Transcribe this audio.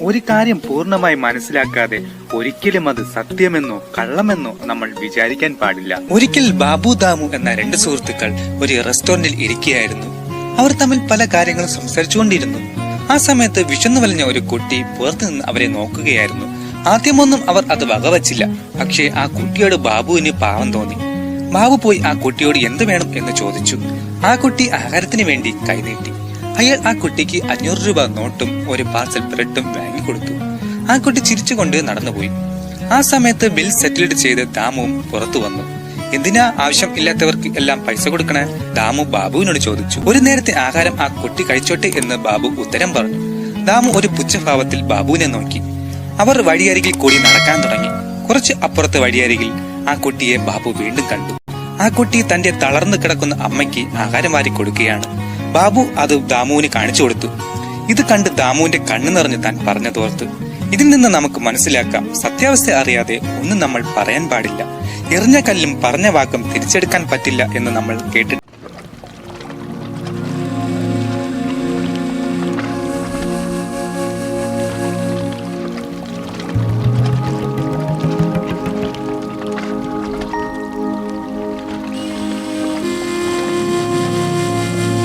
ഒരു കാര്യം പൂർണ്ണമായി മനസ്സിലാക്കാതെ ഒരിക്കലും അത് സത്യമെന്നോ കള്ളമെന്നോ നമ്മൾ വിചാരിക്കാൻ പാടില്ല. ഒരിക്കൽ ബാബു ദാമു എന്ന രണ്ട് സുഹൃത്തുക്കൾ ഒരു റെസ്റ്റോറന്റിൽ ഇരിക്കുകയായിരുന്നു. അവർ തമ്മിൽ പല കാര്യങ്ങളും സംസാരിച്ചുകൊണ്ടിരുന്നു. ആ സമയത്ത് വിശന്നു വലഞ്ഞ ഒരു കുട്ടി പുറത്തുനിന്ന് അവരെ നോക്കുകയായിരുന്നു. ആദ്യമൊന്നും അവർ അത് വകവച്ചില്ല. പക്ഷേ ആ കുട്ടിയോട് ബാബുവിന് പാവം തോന്നി. ബാബു പോയി ആ കുട്ടിയോട് എന്ത് വേണം എന്ന് ചോദിച്ചു. ആ കുട്ടി ആഹാരത്തിന് വേണ്ടി കൈനീട്ടി. അയാൾ ആ കുട്ടിക്ക് 500 രൂപ നോട്ടും ഒരു പാർസൽ ബ്രെഡും വാങ്ങിക്കൊടുത്തു. ആ കുട്ടി ചിരിച്ചുകൊണ്ട് നടന്നുപോയി. ആ സമയത്ത് ബിൽ സെറ്റിൽഡ് ചെയ്ത് ദാമുവും പുറത്തു വന്നു. എന്തിനാ ആവശ്യം ഇല്ലാത്തവർക്ക് എല്ലാം പൈസ കൊടുക്കണേ? ദാമു ബാബുവിനോട് ചോദിച്ചു. ഒരു നേരത്തെ ആഹാരം ആ കുട്ടി കഴിച്ചോട്ടെ എന്ന് ബാബു ഉത്തരം പറഞ്ഞു. ദാമു ഒരു പുച്ഛഭാവത്തിൽ ബാബുവിനെ നോക്കി. അവർ വഴിയരികിൽ കൂടി നടക്കാൻ തുടങ്ങി. കുറച്ച് അപ്പുറത്തെ വഴിയരികിൽ ആ കുട്ടിയെ ബാബു വീണ്ടും കണ്ടു. ആ കുട്ടി തന്റെ തളർന്നു കിടക്കുന്ന അമ്മയ്ക്ക് ആഹാരം വാരി കൊടുക്കുകയാണ്. ബാബു അത് ദാമുവിന് കാണിച്ചു കൊടുത്തു. ഇത് കണ്ട് ദാമുവിന്റെ കണ്ണു നിറഞ്ഞ് താൻ പറഞ്ഞതോർത്ത്. ഇതിൽ നിന്ന് നമുക്ക് മനസ്സിലാക്കാം, സത്യാവസ്ഥ അറിയാതെ ഒന്നും നമ്മൾ പറയാൻ പാടില്ല. എറിഞ്ഞ കല്ലും പറഞ്ഞ വാക്കും തിരിച്ചെടുക്കാൻ പറ്റില്ല എന്ന് നമ്മൾ കേട്ടിട്ടുണ്ട്.